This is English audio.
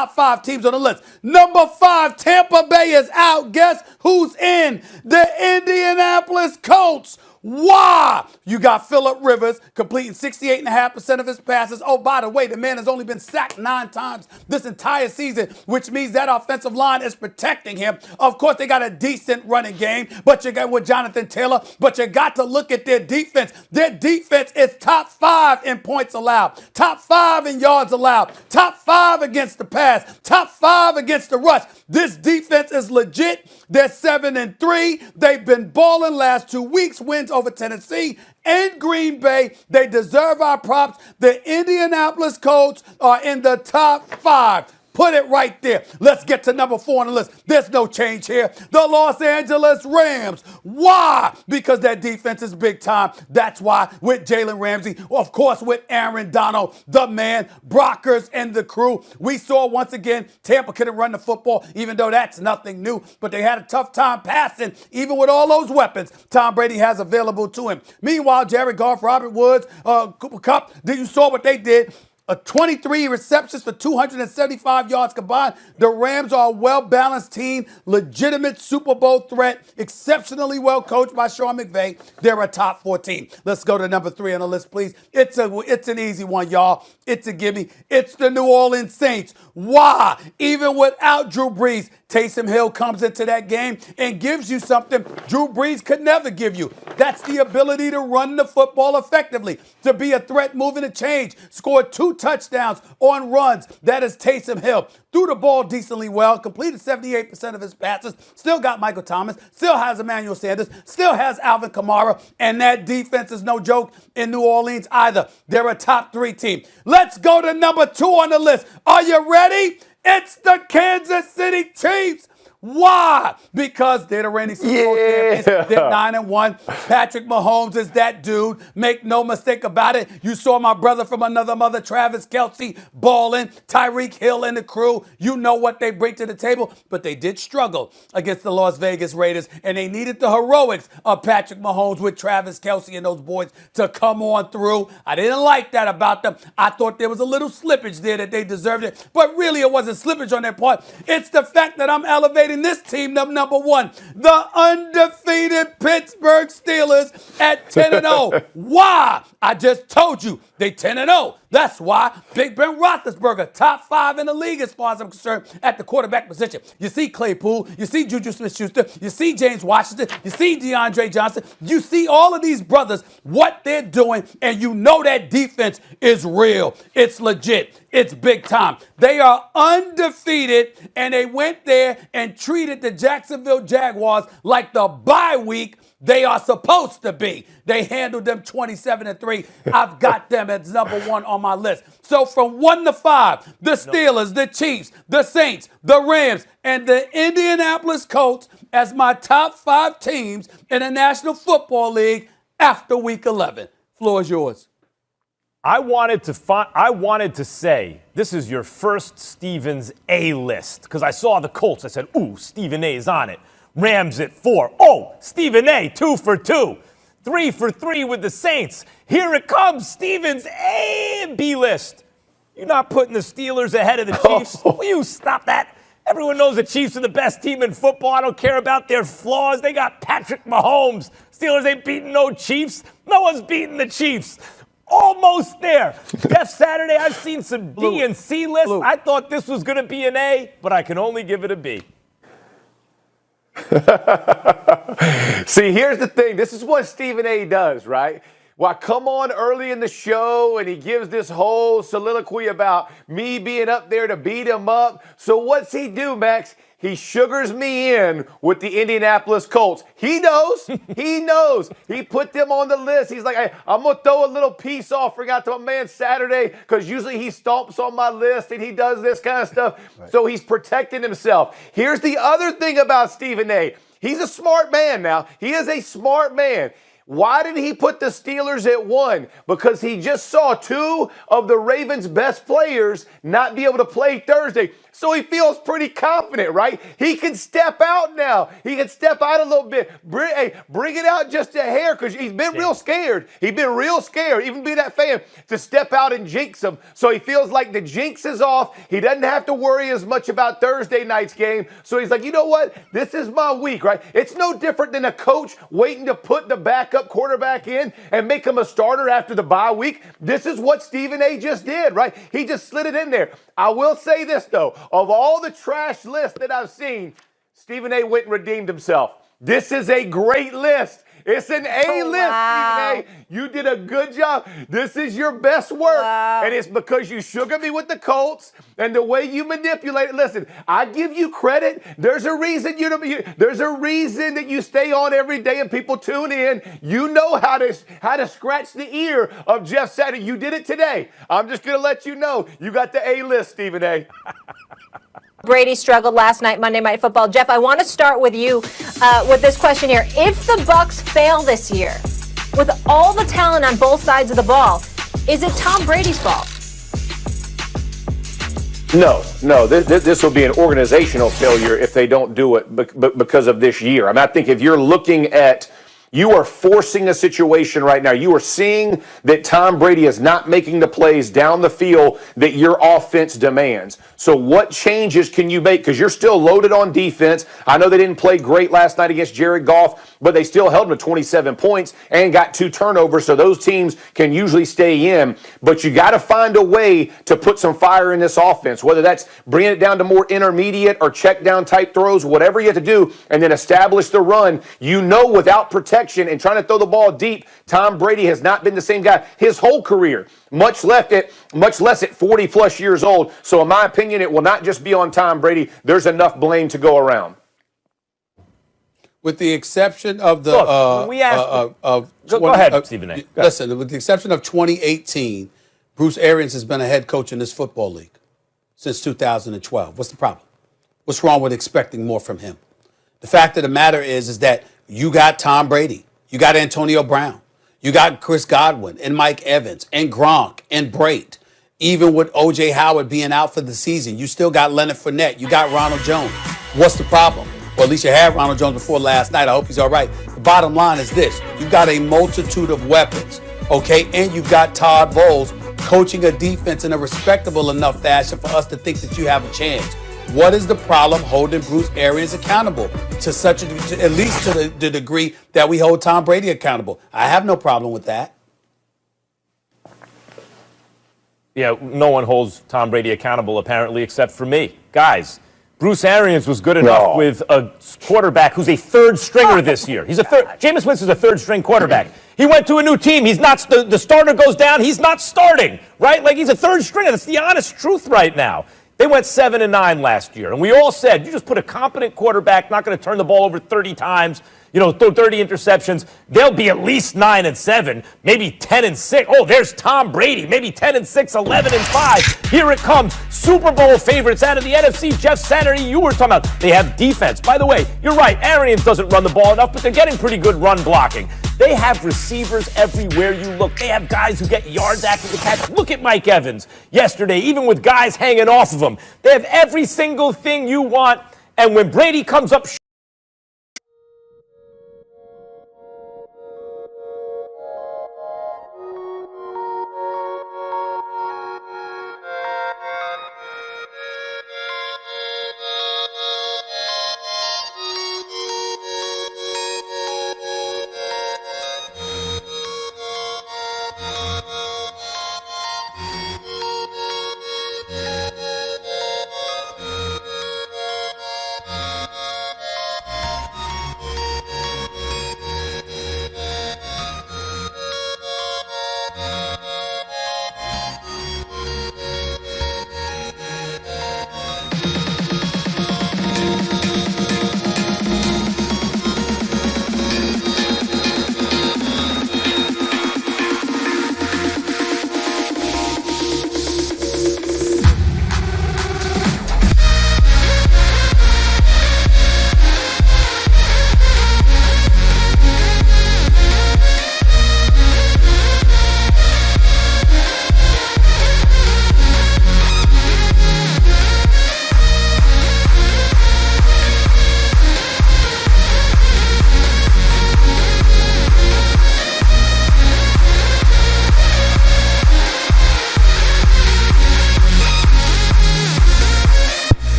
top 5 teams on the list. Number 5, Tampa Bay is out. Guess who's in? The Indianapolis Colts. Why? You got Phillip Rivers completing 68.5% of his passes. Oh, by the way, the man has only been sacked 9 times this entire season, which means that offensive line is protecting him. Of course, they got a decent running game, but you got with Jonathan Taylor, but you got to look at their defense. Their defense is top 5 in points allowed, top 5 in yards allowed, top 5 against the pass, top 5 against the rush. This defense is legit. They're 7-3. They've been balling last 2 weeks, wins over Tennessee and Green Bay. They deserve our props. The Indianapolis Colts are in the top 5. Put it right there. Let's get to number 4 on the list. There's no change here. The Los Angeles Rams. Why? Because their defense is big time. That's why with Jalen Ramsey, of course with Aaron Donald, the man, Brockers and the crew. We saw once again Tampa couldn't run the football, even though that's nothing new. But they had a tough time passing, even with all those weapons Tom Brady has available to him. Meanwhile, Jared Goff, Robert Woods, Cooper Kupp, you saw what they did. 23 receptions for 275 yards combined. The Rams are a well-balanced team, legitimate Super Bowl threat, exceptionally well coached by Sean McVay. They're a top 4 team. Let's go to number 3 on the list, please. It's an easy one, y'all. It's a gimme. It's the New Orleans Saints. Why? Even without Drew Brees, Taysom Hill comes into that game and gives you something Drew Brees could never give you. That's the ability to run the football effectively, to be a threat moving the change, scored 2 touchdowns on runs. That is Taysom Hill. Threw the ball decently well, completed 78% of his passes, still got Michael Thomas, still has Emmanuel Sanders, still has Alvin Kamara, and that defense is no joke in New Orleans either. They're a top 3 team. Let's go to number 2 on the list. Are you ready? It's the Kansas City Chiefs. Why? Because they're the reigning Super Bowl champions. They're 9-1. Patrick Mahomes is that dude. Make no mistake about it. You saw my brother from another mother, Travis Kelce, balling, Tyreek Hill and the crew. You know what they bring to the table, but they did struggle against the Las Vegas Raiders, and they needed the heroics of Patrick Mahomes with Travis Kelce and those boys to come on through. I didn't like that about them. I thought there was a little slippage there that they deserved it, but really it wasn't slippage on their part. It's the fact that I'm elevating this team number 1, the undefeated Pittsburgh Steelers at 10-0. Why? I just told you they 10-0. That's why Big Ben Roethlisberger, top 5 in the league as far as I'm concerned at the quarterback position. You see Claypool, you see Juju Smith-Schuster, you see James Washington, you see DeAndre Johnson, you see all of these brothers, what they're doing, and you know that defense is real. It's legit. It's big time. They are undefeated, and they went there and treated the Jacksonville Jaguars like the bye week they are supposed to be. They handled them 27-3. I've got them as number 1 on my list. So from 1 to 5, the Steelers, the Chiefs, the Saints, the Rams, and the Indianapolis Colts as my top 5 teams in the National Football League after Week 11. Floor is yours. I wanted to say this is your first Stevens A list because I saw the Colts. I said, ooh, Stephen A is on it. Rams at 4. Oh, Stephen A, 2 for 2. 3 for 3 with the Saints. Here it comes, Stevens A and B list. You're not putting the Steelers ahead of the Chiefs. Will you stop that? Everyone knows the Chiefs are the best team in football. I don't care about their flaws. They got Patrick Mahomes. Steelers ain't beating no Chiefs. No one's beating the Chiefs. Almost there. Jeff Saturday, I've seen some D and C lists. I thought this was going to be an A, but I can only give it a B. See, here's the thing. This is what Stephen A does, right? Well, I come on early in the show and he gives this whole soliloquy about me being up there to beat him up. So what's he do, Max? He sugars me in with the Indianapolis Colts. He knows. He knows. He put them on the list. He's like, hey, I'm going to throw a little peace offering out to my man Saturday because usually he stomps on my list and he does this kind of stuff. Right. So he's protecting himself. Here's the other thing about Stephen A. He's a smart man now. He is a smart man. Why did he put the Steelers at 1? Because he just saw 2 of the Ravens' best players not be able to play Thursday. So he feels pretty confident, right? He can step out now. He can step out a little bit. Bring it out just a hair, because he's been real scared. He's been real scared, even being that fan, to step out and jinx him. So he feels like the jinx is off. He doesn't have to worry as much about Thursday night's game. So he's like, you know what? This is my week, right? It's no different than a coach waiting to put the backup quarterback in and make him a starter after the bye week. This is what Stephen A. just did, right? He just slid it in there. I will say this, though. Of all the trash lists that I've seen, Stephen A. went and redeemed himself. This is a great list. It's an A list, wow. Stephen A. You did a good job. This is your best work. Wow. And it's because you sugared me with the Colts and the way you manipulate it. Listen, I give you credit. There's a reason there's a reason that you stay on every day and people tune in. You know how to scratch the ear of Jeff Saturday. You did it today. I'm just going to let you know. You got the A list, Stephen A. Brady struggled last night, Monday Night Football. Jeff, I want to start with you with this question here. If the Bucs fail this year, with all the talent on both sides of the ball, is it Tom Brady's fault? No. This will be an organizational failure if they don't do it because of this year. I mean, I think if you're looking at, you are forcing a situation right now. You are seeing that Tom Brady is not making the plays down the field that your offense demands. So what changes can you make? Because you're still loaded on defense. I know they didn't play great last night against Jared Goff, but they still held him to 27 points and got 2 turnovers, so those teams can usually stay in. But you got to find a way to put some fire in this offense, whether that's bringing it down to more intermediate or check down type throws, whatever you have to do, and then establish the run. You know, without protection and trying to throw the ball deep, Tom Brady has not been the same guy his whole career, much less at 40-plus years old. So in my opinion, it will not just be on Tom Brady. There's enough blame to go around. With the exception of the Look, when we asked, go ahead, Stephen A. Go ahead. Listen, with the exception of 2018, Bruce Arians has been a head coach in this football league since 2012. What's the problem? What's wrong with expecting more from him? The fact of the matter is that you got Tom Brady, you got Antonio Brown, you got Chris Godwin and Mike Evans and Gronk and Brate. Even with O.J. Howard being out for the season, you still got Leonard Fournette, you got Ronald Jones. What's the problem? Or at least you had Ronald Jones before last night. I hope he's all right. The bottom line is this. You've got a multitude of weapons, okay? And you've got Todd Bowles coaching a defense in a respectable enough fashion for us to think that you have a chance. What is the problem holding Bruce Arians accountable to at least to the degree that we hold Tom Brady accountable? I have no problem with that. Yeah, no one holds Tom Brady accountable, apparently, except for me. Guys, Bruce Arians was good enough with a quarterback who's a third stringer this year. Jameis Winston's a third-string quarterback. He went to a new team. He's not, the starter goes down. He's not starting, right? Like, he's a third stringer. That's the honest truth right now. They went 7-9 last year, and we all said, you just put a competent quarterback, not going to turn the ball over 30 times, throw 30 interceptions. They'll be at least 9-7, maybe 10-6. Oh, there's Tom Brady, maybe 10-6, 11-5. Here it comes. Super Bowl favorites out of the NFC. Jeff Saturday, you were talking about they have defense. By the way, you're right. Arians doesn't run the ball enough, but they're getting pretty good run blocking. They have receivers everywhere you look. They have guys who get yards after the catch. Look at Mike Evans yesterday, even with guys hanging off of him. They have every single thing you want. And when Brady comes up